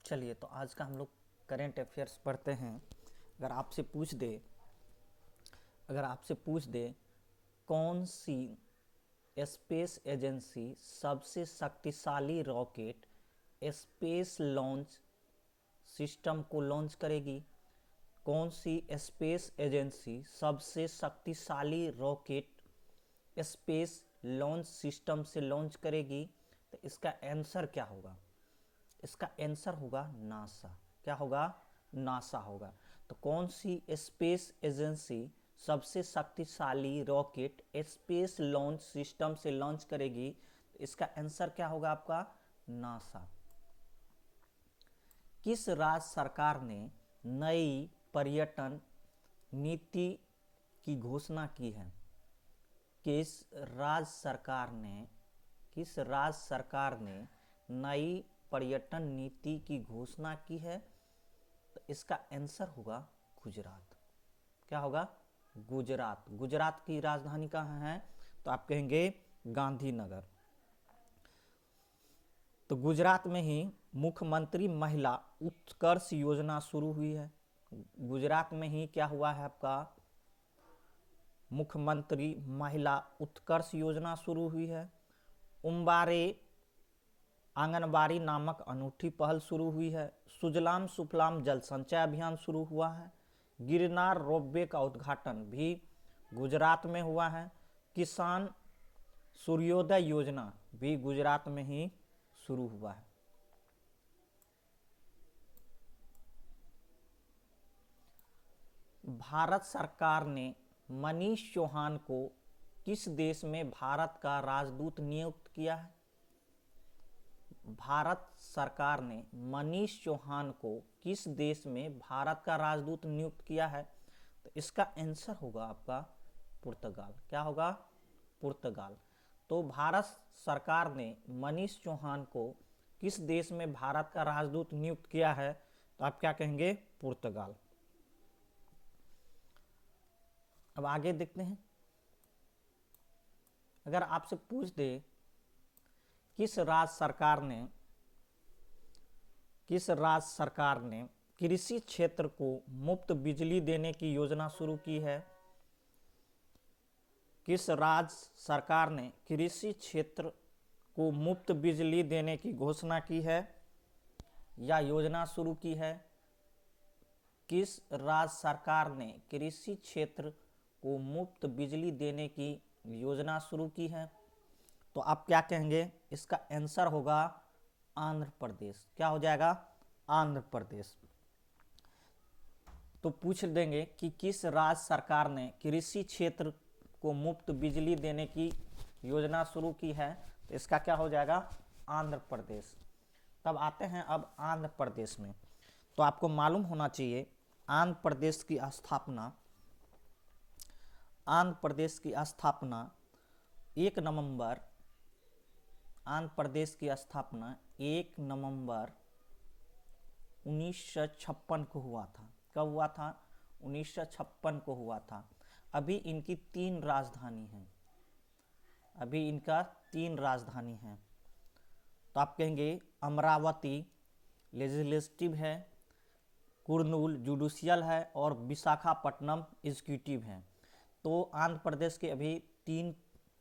चलिए तो आज का हम लोग करेंट अफेयर्स पढ़ते हैं। अगर आपसे पूछ दे अगर आपसे पूछ दे कौन सी स्पेस एजेंसी सबसे शक्तिशाली रॉकेट स्पेस लॉन्च सिस्टम को लॉन्च करेगी, कौन सी स्पेस एजेंसी सबसे शक्तिशाली रॉकेट स्पेस लॉन्च सिस्टम से लॉन्च करेगी, तो इसका आंसर क्या होगा? इसका आंसर होगा नासा। क्या होगा? नासा होगा। तो कौन सी स्पेस एजेंसी सबसे शक्तिशाली रॉकेट स्पेस लॉन्च सिस्टम से लॉन्च करेगी, तो इसका आंसर क्या होगा आपका? नासा। किस राज्य सरकार ने नई पर्यटन नीति की घोषणा की है? किस राज्य सरकार ने नई पर्यटन नीति की घोषणा की है? तो इसका आंसर होगा गुजरात। क्या होगा? गुजरात। गुजरात की राजधानी कहाँ है? तो आप कहेंगे गांधीनगर। तो गुजरात में ही मुख्यमंत्री महिला उत्कर्ष योजना शुरू हुई है। गुजरात में ही क्या हुआ है आपका? मुख्यमंत्री महिला उत्कर्ष योजना शुरू हुई है। उम्बारे आंगनबाड़ी नामक अनूठी पहल शुरू हुई है। सुजलाम सुफलाम जल संचय अभियान शुरू हुआ है। गिरनार रोपवे का उद्घाटन भी गुजरात में हुआ है। किसान सूर्योदय योजना भी गुजरात में ही शुरू हुआ है। भारत सरकार ने मनीष चौहान को किस देश में भारत का राजदूत नियुक्त किया है? भारत सरकार ने मनीष चौहान को किस देश में भारत का राजदूत नियुक्त किया है? तो इसका आंसर होगा आपका पुर्तगाल। क्या होगा? पुर्तगाल। तो भारत सरकार ने मनीष चौहान को किस देश में भारत का राजदूत नियुक्त किया है? तो आप क्या कहेंगे? पुर्तगाल। अब आगे देखते हैं। अगर आपसे पूछ दे किस राज्य सरकार ने कृषि क्षेत्र को मुफ्त बिजली देने की योजना शुरू की है? किस राज्य सरकार ने कृषि क्षेत्र को मुफ्त बिजली देने की घोषणा की है या योजना शुरू की है? किस राज्य सरकार ने कृषि क्षेत्र को मुफ्त बिजली देने की योजना शुरू की है? तो आप क्या कहेंगे? इसका आंसर होगा आंध्र प्रदेश। क्या हो जाएगा? आंध्र प्रदेश। तो पूछ देंगे कि किस राज्य सरकार ने कृषि क्षेत्र को मुफ्त बिजली देने की योजना शुरू की है? तो इसका क्या हो जाएगा? आंध्र प्रदेश। तब आते हैं अब आंध्र प्रदेश में। तो आपको मालूम होना चाहिए आंध्र प्रदेश की स्थापना 1 नवंबर 1956 को हुआ था। कब हुआ था? 1956 को हुआ था। अभी इनकी 3 राजधानी हैं। तो आप कहेंगे अमरावती लेजिस्लेटिव है, कुर्नूल जुडिशियल है और विशाखापट्टनम एग्जीक्यूटिव है। तो आंध्र प्रदेश के अभी 3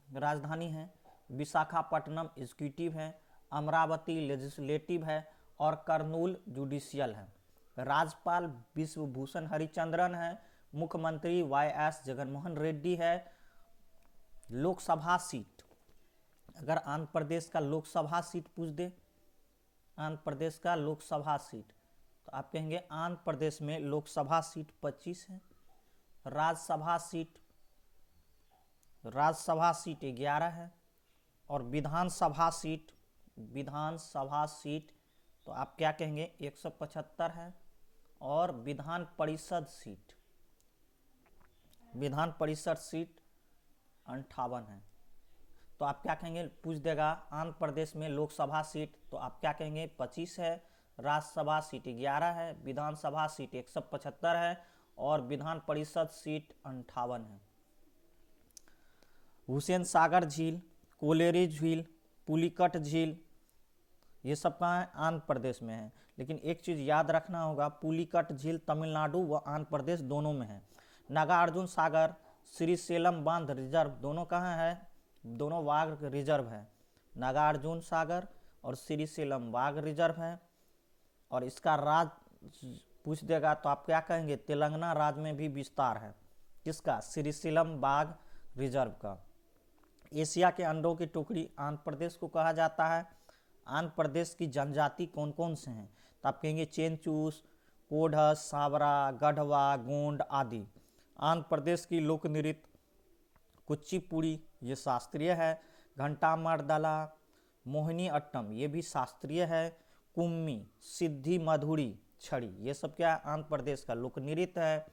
राजधानी हैं। विशाखापट्टनम एग्जीक्यूटिव है, अमरावती लेजिस्लेटिव है और कर्नूल जुडिशियल है। राज्यपाल विश्वभूषण हरिचंद्रन है। मुख्यमंत्री वाई.एस. जगनमोहन रेड्डी है। लोकसभा सीट, अगर आंध्र प्रदेश का लोकसभा सीट पूछ दे, आंध्र प्रदेश का लोकसभा सीट, तो आप कहेंगे आंध्र प्रदेश में लोकसभा सीट 25 है। राज्यसभा सीट 11 है और विधानसभा सीट तो आप क्या कहेंगे? 175 है। और विधान परिषद सीट 58 है। तो आप क्या कहेंगे? पूछ देगा आंध्र प्रदेश में लोकसभा सीट, तो आप क्या कहेंगे? 25 है। राज्यसभा सीट 11 है, विधानसभा सीट 175 है और विधान परिषद सीट 58 है। हुसैन सागर झील, कोलेरी झील, पुलिकट झील, ये सब कहाँ है? आंध्र प्रदेश में है। लेकिन एक चीज़ याद रखना होगा, पुलिकट झील तमिलनाडु व आंध्र प्रदेश दोनों में है। नागार्जुन सागर, श्रीशैलम बांध रिजर्व दोनों कहाँ है? दोनों वाघ रिजर्व है। नागार्जुन सागर और श्रीशैलम वाघ रिजर्व है। और इसका राज्य पूछ देगा तो आप क्या कहेंगे? तेलंगाना राज्य में भी विस्तार है। किसका? श्रीशैलम बाघ रिजर्व का। एशिया के अंडों की टुकड़ी आंध्र प्रदेश को कहा जाता है। आंध्र प्रदेश की जनजाति कौन कौन से हैं? तो आप कहेंगे चेंचूस, कोढ़स, सावरा, गढ़वा, गोंड आदि। आंध्र प्रदेश की लोक नृत्य कुचिपुड़ी, ये शास्त्रीय है। घंटा मर्दला, मोहिनी अट्टम, ये भी शास्त्रीय है। कुम्मी, सिद्धि मधुरी, छड़ी, ये सब क्या है? आंध्र प्रदेश का लोक नृत्य है।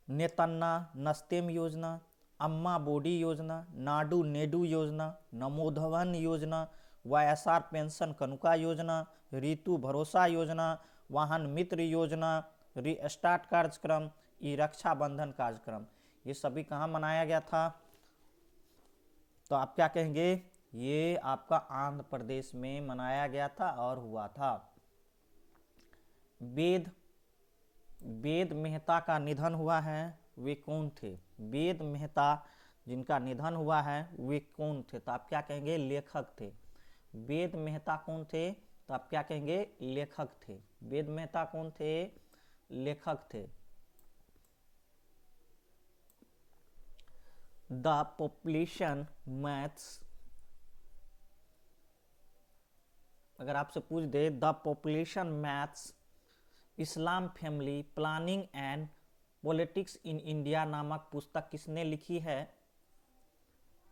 नेतन्ना नस्तेम योजना, अम्मा बोडी योजना, नाडू नेडू योजना, नमोधवन योजना, वाईएसआर पेंशन कनुका योजना, ऋतु भरोसा योजना, वाहन मित्र योजना, रीस्टार्ट कार्यक्रम, ई रक्षाबंधन कार्यक्रम, ये सभी कहाँ मनाया गया था? तो आप क्या कहेंगे? ये आपका आंध्र प्रदेश में मनाया गया था और हुआ था। वेद मेहता का निधन हुआ है, वे कौन थे? वेद मेहता जिनका निधन हुआ है वे कौन थे? तो आप क्या कहेंगे? लेखक थे। वेद मेहता कौन थे? तो आप क्या कहेंगे? लेखक थे। वेद मेहता कौन थे? लेखक थे। द पॉपुलेशन मैथ्स, अगर आपसे पूछ दे the population maths Islam family planning and politics in India नामक पुस्तक किसने लिखी है?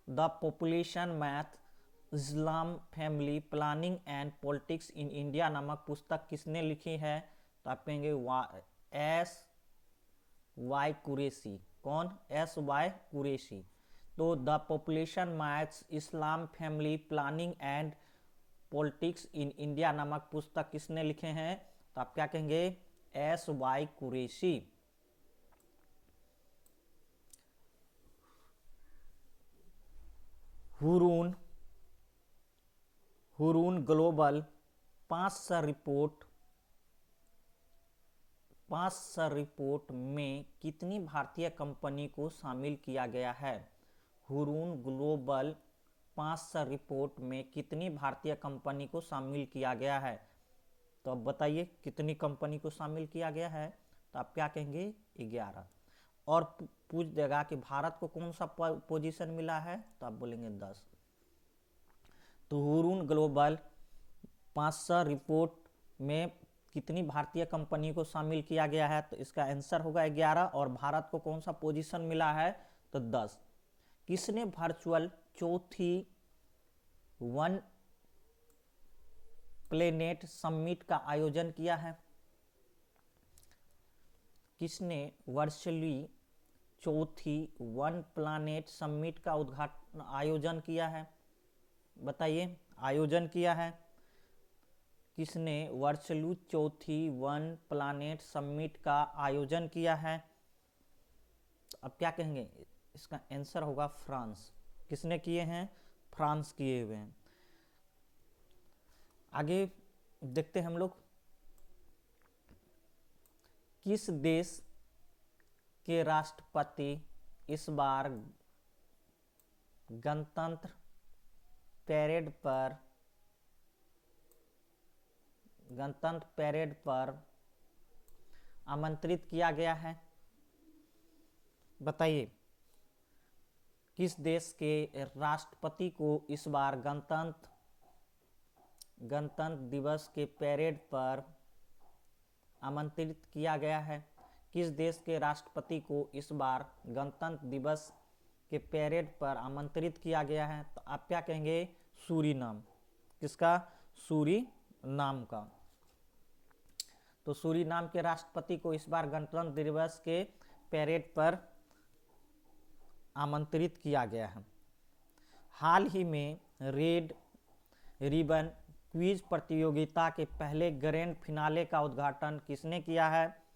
The population math Islam family planning and politics in India नामक पुस्तक किसने लिखी है? तो आप कहेंगे S.Y. कुरैशी। कौन? S.Y. कुरैशी। तो the population maths Islam family planning and politics in India नामक पुस्तक किसने लिखे हैं? तो आप क्या कहेंगे? S.Y. Qureshi. Hurun global 500 report में कितनी भारतीय कंपनी को शामिल किया गया है? हुरून ग्लोबल 500 रिपोर्ट में कितनी भारतीय कंपनी को शामिल किया गया है? तो अब बताइए कितनी कंपनी को शामिल किया गया है? तो आप क्या कहेंगे? 11। और पूछ देगा कि भारत को कौन सा पोजीशन मिला है? तो आप बोलेंगे 10। तो हुरून ग्लोबल 500 रिपोर्ट में कितनी भारतीय कंपनी को शामिल किया गया है? तो इसका आंसर होगा 11। और भारत को कौन सा पोजीशन मिला है? तो 10। किसने वर्चुअल चौथी वन प्लेनेट समिट का आयोजन किया है? किसने वर्चुअली चौथी वन प्लानेट समिट का आयोजन किया है? बताइए, आयोजन किया है किसने? वर्चुअली चौथी वन प्लानेट समिट का आयोजन किया है। तो अब क्या कहेंगे? इसका आंसर होगा फ्रांस। किसने किए हैं? फ्रांस किए हुए हैं। आगे देखते हैं हम लोग, किस देश के राष्ट्रपति इस बार गणतंत्र पैरेड पर आमंत्रित किया गया है? बताइए, किस देश के राष्ट्रपति को इस बार गणतंत्र दिवस के पैरेड पर आमंत्रित किया गया है? किस देश के राष्ट्रपति को इस बार गणतंत्र दिवस के पैरेड पर आमंत्रित किया गया है? तो आप क्या कहेंगे? सूरीनाम। किसका? सूरीनाम का। तो सूरीनाम के राष्ट्रपति को इस बार गणतंत्र दिवस के पैरेड पर आमंत्रित किया गया है। हाल ही में रेड रिबन क्विज प्रतियोगिता के पहले ग्रैंड फिनाले का उद्घाटन किसने किया है?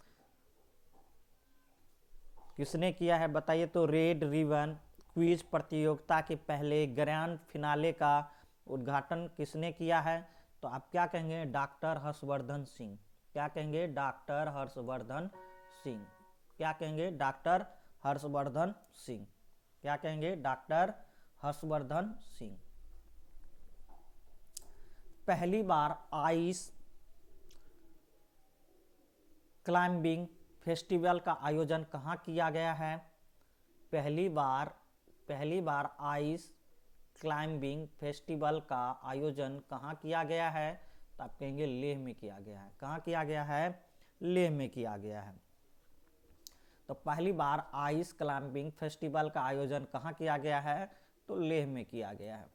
किसने किया है? बताइए। तो रेड रिबन क्विज प्रतियोगिता के पहले ग्रैंड फिनाले का उद्घाटन किसने किया है? तो आप क्या कहेंगे? डॉक्टर हर्षवर्धन सिंह। क्या कहेंगे? डॉक्टर हर्षवर्धन सिंह। क्या कहेंगे? डॉक्टर हर्षवर्धन सिंह। क्या कहेंगे? डॉक्टर हर्षवर्धन सिंह। पहली बार आइस क्लाइंबिंग फेस्टिवल का आयोजन कहाँ किया गया है? पहली बार आइस क्लाइंबिंग फेस्टिवल का आयोजन कहाँ किया गया है? तो आप कहेंगे लेह में किया गया है। कहाँ किया गया है? लेह में किया गया है। तो पहली बार आइस क्लाइंबिंग फेस्टिवल का आयोजन कहाँ किया गया है? तो लेह में किया गया है।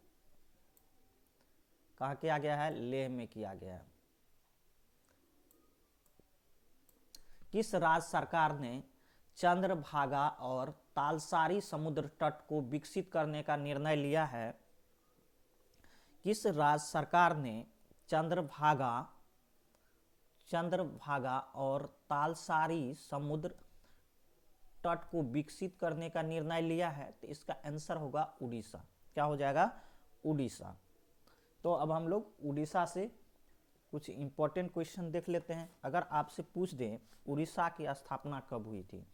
कहाँ किया गया है? लेह में किया गया है। किस राज्य सरकार ने चंद्रभागा और तालसारी समुद्र तट को विकसित करने का निर्णय लिया है? किस राज्य सरकार ने चंद्रभागा और तालसारी समुद्र तट को विकसित करने का निर्णय लिया है? तो इसका आंसर होगा उड़ीसा। क्या हो जाएगा? उड़ीसा। तो अब हम लोग उड़ीसा से कुछ इंपॉर्टेंट क्वेश्चन देख लेते हैं। अगर आपसे पूछ दें उड़ीसा की स्थापना कब हुई थी,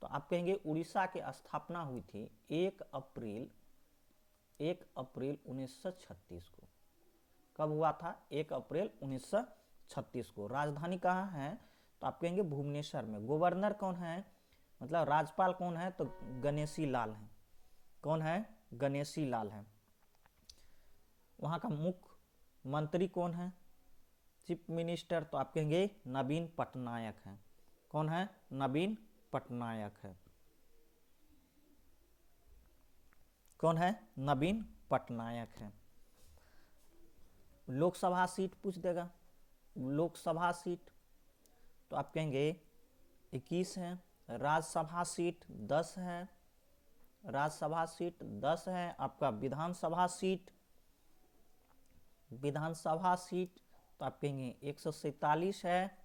तो आप कहेंगे उड़ीसा की स्थापना हुई थी 1 अप्रैल 1936 को। कब हुआ था? 1 अप्रैल 1936 को। राजधानी कहाँ है? तो आप कहेंगे भुवनेश्वर में। गवर्नर कौन है, मतलब राज्यपाल कौन है? तो गणेशी लाल है। कौन है? गणेशी लाल है। वहाँ का मुख्य मंत्री कौन है? Chief minister. तो आप कहेंगे नवीन पटनायक है। कौन है? नवीन पटनायक है। कौन है? नवीन पटनायक है। लोकसभा सीट पूछ देगा। लोकसभा सीट तो आप कहेंगे 21 है। राज्यसभा सीट 10 है। राज्यसभा सीट 10 है। आपका विधानसभा सीट तो आप कहेंगे 147 है।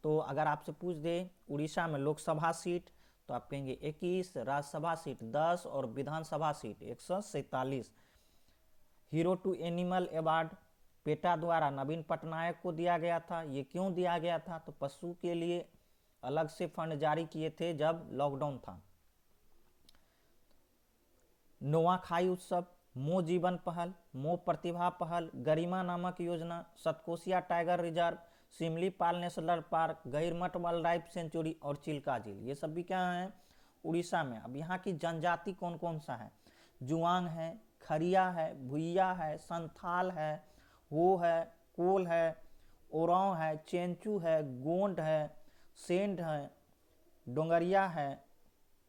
तो अगर आपसे पूछ दे उड़ीसा में लोकसभा सीट, तो आप कहेंगे 21, राज्यसभा सीट 10 और Vidhan Sabha seat 147। Hero to animal award PETA द्वारा नवीन पटनायक को दिया गया था। ये क्यों दिया गया था? तो पशु के लिए अलग से फंड जारी किए थे जब लॉकडाउन था। नोआखाई उत्सव, मो जीवन पहल, मो प्रतिभा पहल, गरिमा नामक योजना, Satkosia tiger reserve, Similipal national park, Gahirmatha wildlife sanctuary और चिल्का झील, ये सब भी क्या है? उड़ीसा में। अब यहाँ की जनजाति कौन कौन सा है? जुआंग है, खरिया है, भुइया है, संथाल है, हो है, कोल है, ओरांव है, चेंचू है, गोंड है, सेंड है, डोंगरिया है,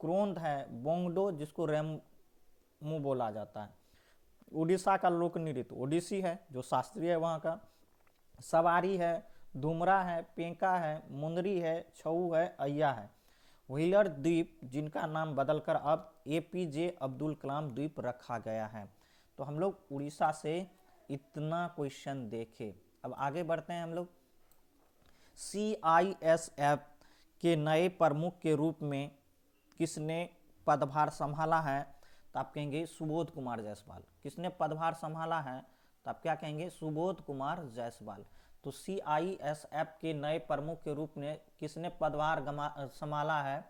क्रोंद है, बोंगडो जिसको रेमू बोला जाता है। उड़ीसा का लोक नृत्य ओडिसी है जो शास्त्रीय है वहाँ का। सवारी है, धुमरा है, पेंका है, मुंदरी है, छऊ है, अय्या है। व्हीलर द्वीप जिनका नाम बदलकर अब APJ अब्दुल कलाम द्वीप रखा गया है। तो हम लोग उड़ीसा से इतना क्वेश्चन देखे। अब आगे बढ़ते हैं हम लोग। CISF के नए प्रमुख के रूप में किसने पदभार संभाला है? तो आप कहेंगे सुबोध कुमार जायसवाल। किसने पदभार संभाला है? तो आप क्या कहेंगे? सुबोध कुमार जायसवाल। तो CISF के नए प्रमुख के रूप में किसने पदभार संभाला है?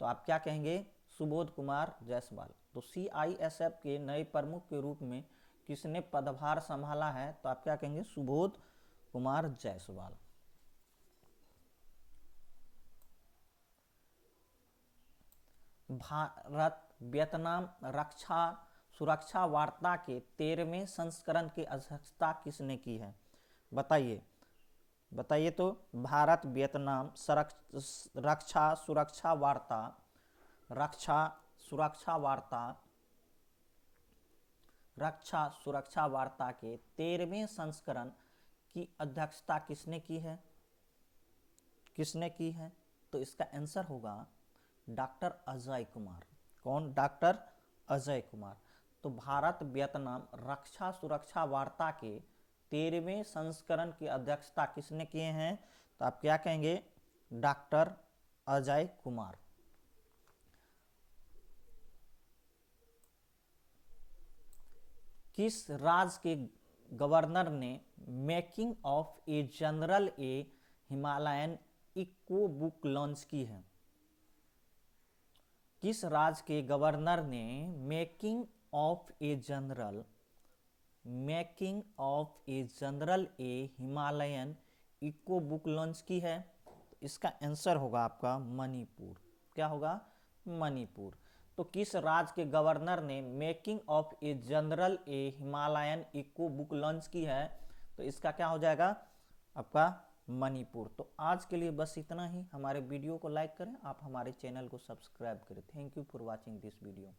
तो आप क्या कहेंगे? सुबोध कुमार जायसवाल। तो CISF के नए प्रमुख के रूप में किसने पदभार संभाला है? तो आप क्या कहेंगे? सुबोध कुमार जायसवाल। भारत वियतनाम सुरक्षा वार्ता के 13वें संस्करण की अध्यक्षता किसने की है? बताइए तो। भारत वियतनाम रक्षा सुरक्षा वार्ता के 13वें संस्करण की अध्यक्षता किसने की है? तो इसका आंसर होगा डॉक्टर अजय कुमार। कौन? डॉक्टर अजय कुमार। तो भारत वियतनाम रक्षा सुरक्षा वार्ता के 13वें संस्करण की अध्यक्षता किसने किए हैं? तो आप क्या कहेंगे? डॉक्टर अजय कुमार। किस राज्य के गवर्नर ने making of a general a Himalayan eco book launch की है? किस राज्य के गवर्नर ने making of a general a Himalayan eco book launch की है? तो इसका आंसर होगा आपका मणिपुर। क्या होगा? मणिपुर। तो किस राज्य के गवर्नर ने making of a general a Himalayan eco book launch की है? तो इसका क्या हो जाएगा आपका? मणिपुर। तो आज के लिए बस इतना ही। हमारे वीडियो को लाइक करें, आप हमारे चैनल को सब्सक्राइब करें। Thank you for watching this video.